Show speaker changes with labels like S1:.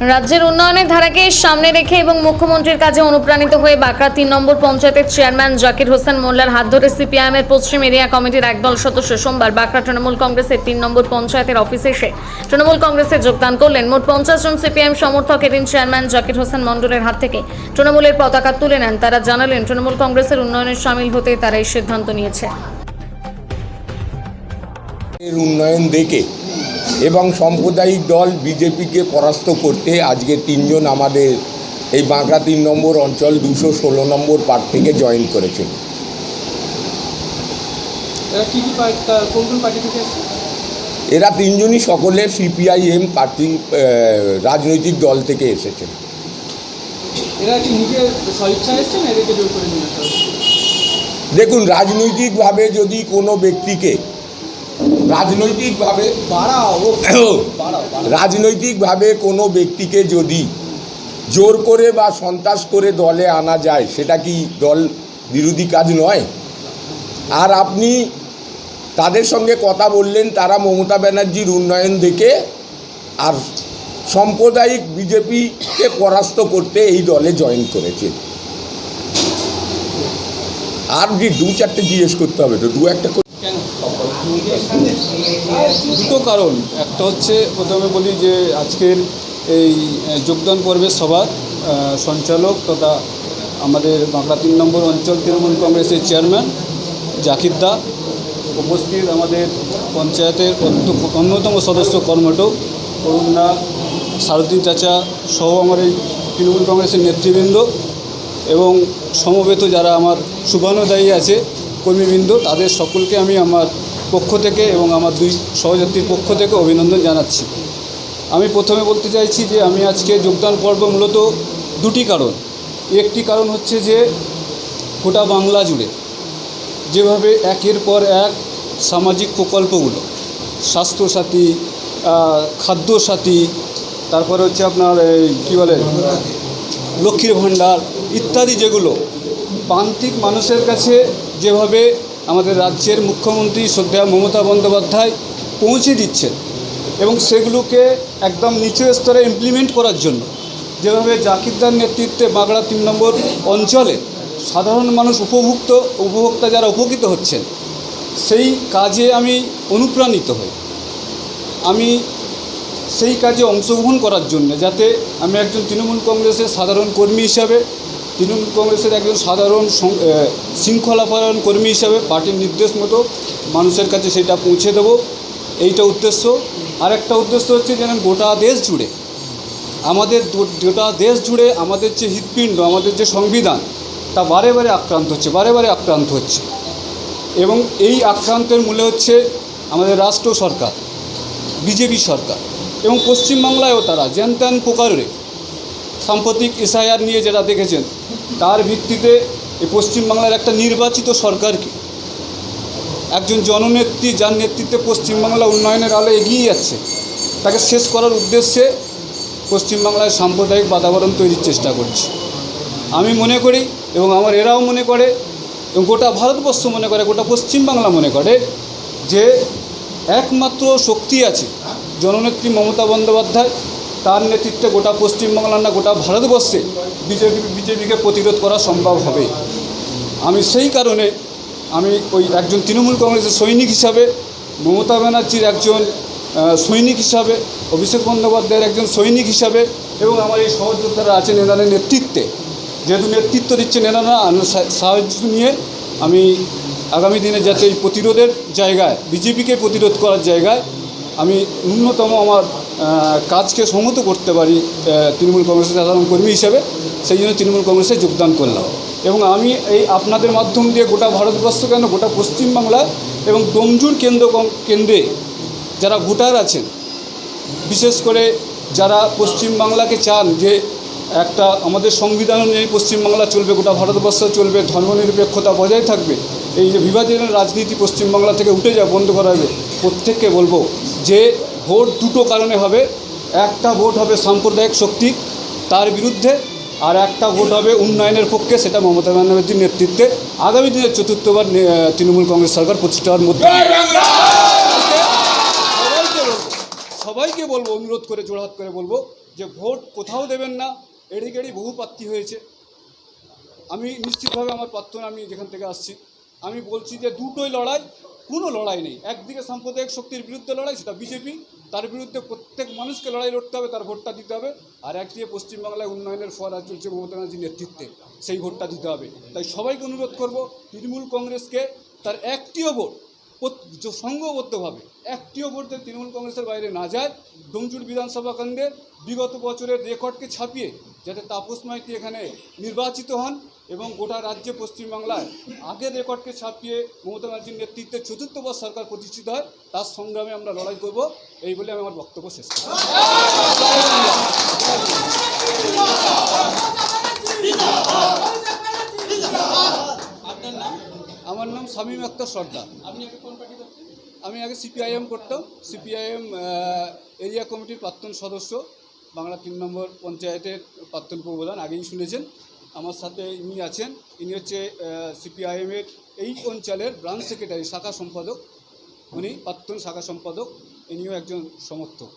S1: রাজ্যের উন্নয়নের ধারাকে সামনে রেখে এবং মুখ্যমন্ত্রীর কাজে অনুপ্রাণিত হয়ে বাঁকড়া ৩ নম্বর পঞ্চায়েতের চেয়ারম্যান জাকির হোসেন মোল্লার হাত ধরে সিপিআইএমের পশ্চিম এরিয়া কমিটির একদল সদস্য সোমবার বাঁকড়া তৃণমূল কংগ্রেসের ৩ নম্বর পঞ্চায়েতের অফিসে এসে তৃণমূল কংগ্রেসে যোগদান করলেন। মোট 50 জন সিপিআইএম সমর্থক এদিন চেয়ারম্যান জাকির হোসেন মণ্ডলের হাত থেকে তৃণমূলের পতাকা তুলে নেন। তারা জানালেন তৃণমূল কংগ্রেসের উন্নয়নে সামিল হতে তারা এই সিদ্ধান্ত নিয়েছে।
S2: উন্নয়ন দেখে এবং সাম্প্রদায়িক দল বিজেপিকে পরাস্ত করতে আজকে 3 জন আমাদের এই বাঁকড়া 3 নম্বর অঞ্চল 216 নম্বর পার্ট থেকে জয়েন করেছেন। এরা 3 জনই সকলে সিপিআইএম পার্টি রাজনৈতিক দল থেকে এসেছেন। দেখুন, রাজনৈতিকভাবে যদি কোনো ব্যক্তিকে রাজনৈতিকভাবে কোনো ব্যক্তিকে যদি জোর করে বা সন্ত্রাস করে দলে আনা যায়, সেটা কি দল বিরোধী কাজ নয়? আর আপনি তাদের সঙ্গে কথা বললেন, তারা মমতা ব্যানার্জির উন্নয়ন দেখে আর সাম্প্রদায়িক বিজেপিকে পরাস্ত করতে এই দলে জয়েন করেছে। আর কি 2-4টে জিজ্ঞেস করতে হবে তো, 2-1টা
S3: দুটো কারণ। একটা হচ্ছে, প্রথমে বলি যে আজকের এই যোগদান পর্বের সভার সঞ্চালক তথা আমাদের বাঁকড়া 3 নম্বর অঞ্চল তৃণমূল কংগ্রেসের চেয়ারম্যান জাকির দা, উপস্থিত আমাদের পঞ্চায়েতের অন্যতম সদস্য কর্মঠ অরুণা, সারুদ্দিন চাচা সহ আমার এই তৃণমূল কংগ্রেসের নেতৃবৃন্দ এবং সমবেত যারা আমার শুভানুদায়ী আছে কর্মীবৃন্দ, তাদের সকলকে আমি আমার পক্ষ থেকে এবং আমার 2 সহযাত্রীর পক্ষ থেকে অভিনন্দন জানাচ্ছি। আমি প্রথমে বলতে চাইছি যে আমি আজকে যোগদান পর্ব মূলত 2টি কারণ। একটি কারণ হচ্ছে যে গোটা বাংলা জুড়ে যেভাবে একের পর এক সামাজিক প্রকল্পগুলো, স্বাস্থ্যসাথী, খাদ্যসাথী, তারপরে হচ্ছে আপনার কী বলে লক্ষ্মীর ভাণ্ডার ইত্যাদি, যেগুলো প্রান্তিক মানুষের কাছে যেভাবে আমাদের রাজ্যের মুখ্যমন্ত্রী শ্রদ্ধেয় মমতা বন্দ্যোপাধ্যায় পৌঁছে দিচ্ছেন এবং সেগুলোকে একদম নিচু স্তরে ইমপ্লিমেন্ট করার জন্য যেভাবে জাকিরদার নেতৃত্বে বাঁকড়া 3 নম্বর অঞ্চলে সাধারণ মানুষ উপভোক্তা যারা উপকৃত হচ্ছেন, সেই কাজে আমি অনুপ্রাণিত হই। আমি সেই কাজে অংশগ্রহণ করার জন্য, যাতে আমি একজন তৃণমূল কংগ্রেসের সাধারণ কর্মী হিসাবে, তৃণমূল কংগ্রেসের একজন সাধারণ শৃঙ্খলাপরায়ণ কর্মী হিসাবে পার্টির নির্দেশ মতো মানুষের কাছে সেটা পৌঁছে দেবো, এইটা উদ্দেশ্য। আরেকটা উদ্দেশ্য হচ্ছে যেন গোটা দেশ জুড়ে আমাদের যে হৃৎপিণ্ড, আমাদের যে সংবিধান, তা বারে বারে আক্রান্ত হচ্ছে এবং এই আক্রান্তের মূলে হচ্ছে আমাদের রাষ্ট্র সরকার, বিজেপি সরকার, এবং পশ্চিমবাংলায়ও তারা যেন তেন প্রকারে সাম্প্রতিক এসআইআর নিয়ে যেটা দেখেছেন, তার ভিত্তিতে এই পশ্চিমবাংলার একটা নির্বাচিত সরকারকে, একজন জননেত্রী যার নেতৃত্বে পশ্চিমবাংলা উন্নয়নের আলো এগিয়ে যাচ্ছে, তাকে শেষ করার উদ্দেশ্যে পশ্চিমবাংলায় সাম্প্রদায়িক বাতাবরণ তৈরির চেষ্টা করছে। আমি মনে করি এবং আমার এরাও মনে করে এবং গোটা ভারতবর্ষ মনে করে, গোটা পশ্চিমবাংলা মনে করে যে একমাত্র শক্তি আছে জননেত্রী মমতা বন্দ্যোপাধ্যায়। তার নেতৃত্বে গোটা পশ্চিমবাংলার না গোটা ভারতবর্ষে বিজেপিকে প্রতিরোধ করা সম্ভব হবে। আমি সেই কারণে আমি ওই একজন তৃণমূল কংগ্রেসের সৈনিক হিসাবে, মমতা ব্যানার্জির একজন সৈনিক হিসাবে, অভিষেক বন্দ্যোপাধ্যায়ের একজন সৈনিক হিসাবে এবং আমার এই সহযোদ্ধারা আছেন এনাদের নেতৃত্বে, যেহেতু নেতৃত্ব দিচ্ছেন এনারা, সাহায্য নিয়ে আমি আগামী দিনে যাতে এই প্রতিরোধের জায়গায়, বিজেপিকে প্রতিরোধ করার জায়গায় আমি ন্যূনতম আমার কাজকে সংহত করতে পারি তৃণমূল কংগ্রেসের সাধারণ কর্মী হিসেবে, সেই জন্য তৃণমূল কংগ্রেসে যোগদান করলাম। এবং আমি এই আপনাদের মাধ্যম দিয়ে গোটা ভারতবর্ষ কেন গোটা পশ্চিমবাংলা এবং ডোমজুর কেন্দ্রে যারা ভোটার আছেন, বিশেষ করে যারা পশ্চিমবাংলাকে চান যে একটা আমাদের সংবিধান অনুযায়ী পশ্চিমবাংলা চলবে, গোটা ভারতবর্ষ চলবে, ধর্মনিরপেক্ষতা বজায় থাকবে, এই যে বিভাজনের রাজনীতি পশ্চিমবাংলা থেকে উঠে যাওয়া বন্ধ করা হবে, প্রত্যেককে বলবো যে ভোট 2টো কারণে হবে। একটা ভোট হবে সাম্প্রদায়িক শক্তি তার বিরুদ্ধে, আর একটা ভোট হবে উন্নয়নের পক্ষে, সেটা মমতা ব্যানার্জির নেতৃত্বে আগামী দিনে 4র্থবার তৃণমূল কংগ্রেস সরকার প্রতিষ্ঠার মধ্যে সবাইকে বলবো, অনুরোধ করে জোড়হাত করে বলবো যে ভোট কোথাও দেবেন না, এড়িগেড়ি বহু প্রার্থী হয়েছে। আমি নিশ্চিতভাবে আমার প্রার্থনা, আমি যেখান থেকে আসছি, আমি বলছি যে দুটোই লড়াই, কোনো লড়াই নেই। একদিকে সাম্প্রদায়িক শক্তির বিরুদ্ধে লড়াই, সেটা বিজেপি, তার বিরুদ্ধে প্রত্যেক মানুষকে লড়াই লড়তে হবে, তার ভোটটা দিতে হবে। আর একদিকে পশ্চিমবাংলায় উন্নয়নের ফোয়ারা চলছে মমতা ব্যানার্জির নেতৃত্বে, সেই ভোটটা দিতে হবে। তাই সবাইকে অনুরোধ করব, তৃণমূল কংগ্রেসকে তার একটিও ভোট সংঘবদ্ধভাবে একটিও ভোট যাতে তৃণমূল কংগ্রেসের বাইরে না যায়। ডোমজুড় বিধানসভা কেন্দ্রের বিগত বছরের রেকর্ডকে ছাপিয়ে যাতে তাপস মাইতি এখানে নির্বাচিত হন এবং গোটা রাজ্যে পশ্চিমবাংলায় আগের রেকর্ডকে ছাপিয়ে মমতা ব্যানার্জির নেতৃত্বে চতুর্থবার সরকার প্রতিষ্ঠিত হয়, তার সংগ্রামে আমরা লড়াই করব, এই বলে আমি আমার বক্তব্য শেষ করছি। আমার নাম শামীম আক্তার সর্দার। আমি আগে সিপিআইএম করতাম, সিপিআইএম এরিয়া কমিটির প্রাক্তন সদস্য, বাংলা 3 নম্বর পঞ্চায়েতের প্রাক্তন প্রধান, আগেই শুনেছেন। আমার সাথে ইনি আছেন, ইনি হচ্ছে সিপিআইএমের এই অঞ্চলের ব্রাঞ্চ সেক্রেটারি, শাখা সম্পাদক, উনি প্রাক্তন শাখা সম্পাদক, ইনিও একজন সমর্থক।